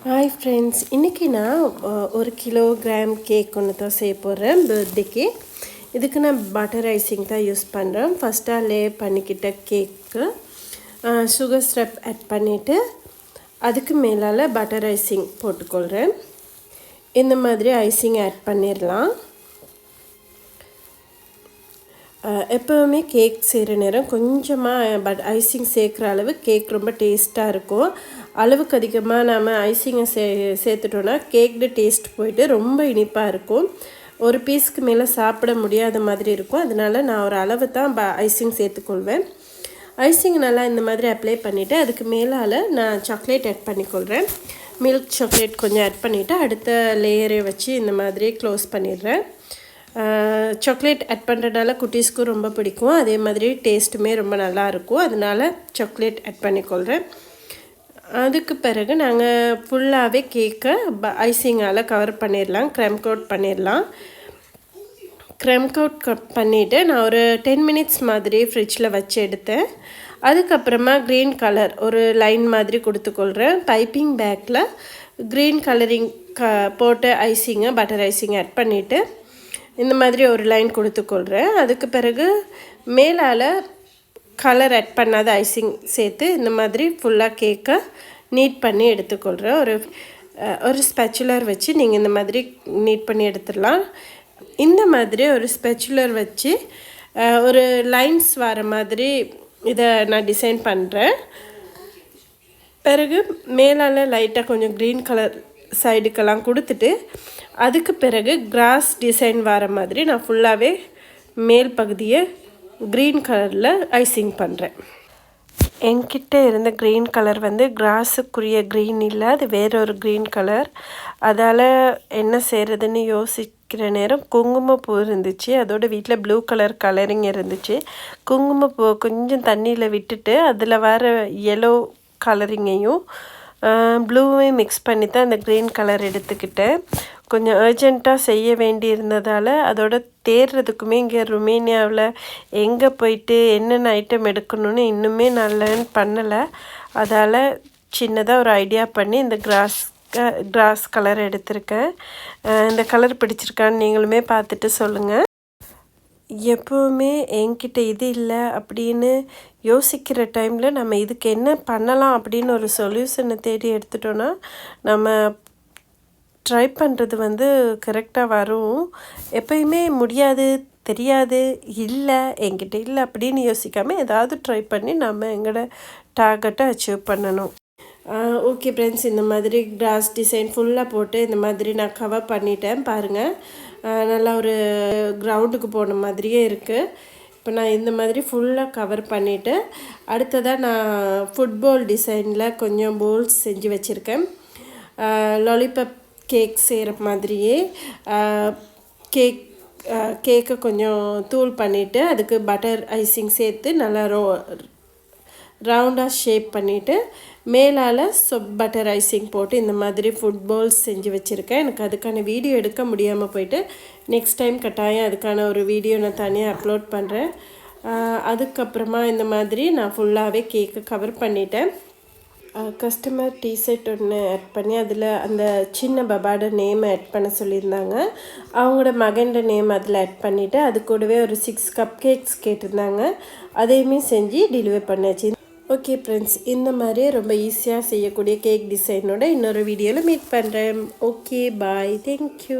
Hi friends, இன்றைக்கி நான் 1 kilogram cake ஒன்று தான் செய்ய போகிறேன் பர்த்டேக்கு. இதுக்கு நான் பட்டர் ஐசிங் தான் யூஸ் பண்ணுறேன். ஃபஸ்ட்டாக லே பண்ணிக்கிட்ட கேக்கு சுகர் சிரப் ஆட் பண்ணிவிட்டு அதுக்கு மேலால் பட்டர் ஐசிங் போட்டுக்கொள்கிறேன். இந்த மாதிரி ஐசிங் ஆட் பண்ணிடலாம். எப்போவுமே கேக் செய்கிற நேரம் கொஞ்சமாக ஐசிங் சேர்க்குற அளவு கேக் ரொம்ப டேஸ்ட்டாக இருக்கும். அளவுக்கு அதிகமாக நாம் ஐசிங்கை சேர்த்துட்டோன்னா கேக்கு டேஸ்ட் போயிட்டு ரொம்ப இனிப்பாக இருக்கும். ஒரு பீஸ்க்கு மேலே சாப்பிட முடியாத மாதிரி இருக்கும். அதனால் நான் ஒரு அளவு தான் ஐசிங் சேர்த்துக்கொள்வேன். ஐசிங் நல்லா இந்த மாதிரி அப்ளை பண்ணிவிட்டு அதுக்கு மேலால் நான் சாக்லேட் ஆட் பண்ணிக்கொள்கிறேன். மில்க் சாக்லேட் கொஞ்சம் ஆட் பண்ணிவிட்டு அடுத்த லேயரை வச்சு இந்த மாதிரி க்ளோஸ் பண்ணிடுறேன். சாக்லேட் ஆட் பண்ணுறதுனால குட்டீஸ்க்கும் ரொம்ப பிடிக்கும். அதே மாதிரி டேஸ்ட்டுமே ரொம்ப நல்லாயிருக்கும். அதனால் சாக்லேட் ஆட் பண்ணிக்கொள்கிறேன். அதுக்கு பிறகு நாங்கள் ஃபுல்லாகவே கேக்கை ஐசிங்கால் கவர் பண்ணிடலாம். க்ரம் கோட் பண்ணிடலாம். க்ரம் கோட் பண்ணிவிட்டு நான் ஒரு 10 மினிட்ஸ் மாதிரி ஃப்ரிட்ஜில் வச்சு எடுத்தேன். அதுக்கப்புறமா க்ரீன் கலர் ஒரு லைன் மாதிரி கொடுத்துக்கொள்கிறேன். பைப்பிங் பேக்கில் க்ரீன் கலரிங் போட்டு ஐசிங்கை பட்டர் ஐசிங் ஆட் பண்ணிவிட்டு இந்த மாதிரி ஒரு லைன் கொடுத்துக்கொள்கிறேன். அதுக்கு பிறகு மேலால் கலர் ஆட் பண்ணாத ஐசிங் சேர்த்து இந்த மாதிரி ஃபுல்லாக கேக்கை நீட் பண்ணி எடுத்துக்கொள்கிறேன். ஒரு ஸ்பெச்சுலர் வச்சு நீங்கள் இந்த மாதிரி நீட் பண்ணி எடுத்துடலாம். இந்த மாதிரி ஒரு ஸ்பெச்சுலர் வச்சு ஒரு லைன்ஸ் வர மாதிரி இதை நான் டிசைன் பண்ணுறேன். பிறகு மேலால் லைட்டாக கொஞ்சம் க்ரீன் கலர் சைடுக்கெல்லாம் கொடுத்துட்டு அதுக்கு பிறகு கிராஸ் டிசைன் வர மாதிரி நான் ஃபுல்லாகவே மேல் பகுதியை க்ரீன் கலரில் ஐசிங் பண்ணுறேன். என்கிட்ட இருந்த க்ரீன் கலர் கிராஸுக்குரிய க்ரீன் இல்லை, அது வேறொரு க்ரீன் கலர். அதால் என்ன செய்கிறதுன்னு யோசிக்கிற நேரம் குங்குமப்பூ இருந்துச்சு. அதோட வீட்டில் ப்ளூ கலர் கலரிங் இருந்துச்சு. குங்குமப்பூ கொஞ்சம் தண்ணியில் விட்டுட்டு அதில் வர எல்லோ கலரிங்கையும் ப்ளூவையும் மிக்ஸ் பண்ணி தான் அந்த க்ரீன் கலர் எடுத்துக்கிட்டேன். கொஞ்சம் அர்ஜெண்ட்டாக செய்ய வேண்டி இருந்ததால் அதோட தேடுறதுக்குமே இங்கே ருமேனியாவில் எங்கே போயிட்டு என்னென்ன ஐட்டம் எடுக்கணும்னு இன்னுமே நான் லேர்ன் பண்ணலை. அதால் சின்னதாக ஒரு ஐடியா பண்ணி இந்த கிராஸ் கலர் எடுத்திருக்கேன். இந்த கலர் பிடிச்சிருக்கான்னு நீங்களுமே பார்த்துட்டு சொல்லுங்கள். எப்போவுமே என்கிட்ட இது இல்லை அப்படின்னு யோசிக்கிற டைமில் நம்ம இதுக்கு என்ன பண்ணலாம் அப்படின்னு ஒரு சொல்யூஷனை தேடி எடுத்துட்டோன்னா நம்ம ட்ரை பண்ணுறது கரெக்டாக வரும். எப்போயுமே முடியாது, தெரியாது, இல்லை என்கிட்ட இல்லை அப்படின்னு யோசிக்காமல் ஏதாவது ட்ரை பண்ணி நம்ம எங்களோட டார்கெட்டை அச்சீவ் பண்ணணும். ஓகே ஃப்ரெண்ட்ஸ், இந்த மாதிரி கிராஸ் டிசைன் ஃபுல்லாக போட்டு இந்த மாதிரி நான் கவர் பண்ணிட்டேன். பாருங்கள், நல்லா ஒரு கிரவுண்டுக்கு போன மாதிரியே இருக்குது. இப்போ நான் இந்த மாதிரி ஃபுல்லாக கவர் பண்ணிவிட்டு அடுத்ததாக நான் ஃபுட்பால் டிசைனில் கொஞ்சம் போல்ஸ் செஞ்சு வச்சுருக்கேன். லாலிபாப் கேக் செய்கிற மாதிரியே கேக்கை கொஞ்சம் தூள் பண்ணிவிட்டு அதுக்கு பட்டர் ஐசிங் சேர்த்து நல்லா ரவுண்டாக ஷேப் பண்ணிவிட்டு மேலால் பட்டர் ஐசிங் போட்டு இந்த மாதிரி ஃபுட்பால்ஸ் செஞ்சு வச்சுருக்கேன். எனக்கு அதுக்கான வீடியோ எடுக்க முடியாமல் போயிட்டு நெக்ஸ்ட் டைம் கட்டாயம் அதுக்கான ஒரு வீடியோ நான் தனியாக அப்லோட் பண்ணுறேன். அதுக்கப்புறமா இந்த மாதிரி நான் ஃபுல்லாகவே கேக்கு கவர் பண்ணிட்டேன். கஸ்டமர் டிஷர்ட் ஒன்று ஆட் பண்ணி அதில் அந்த சின்ன பபாவோட நேம் ஆட் பண்ண சொல்லியிருந்தாங்க. அவங்களோட மகனோட நேம் அதில் ஆட் பண்ணிவிட்டு அது கூடவே ஒரு 6 கப் கேக்ஸ் கேட்டிருந்தாங்க. அதையுமே செஞ்சு டெலிவர் பண்ணியாச்சு. ஓகே ஃப்ரெண்ட்ஸ், இந்த மாதிரி ரொம்ப ஈஸியாக செய்யக்கூடிய கேக் டிசைனோட இன்னொரு வீடியோவில் மீட் பண்ணுறேன். ஓகே, பாய், தேங்க்யூ.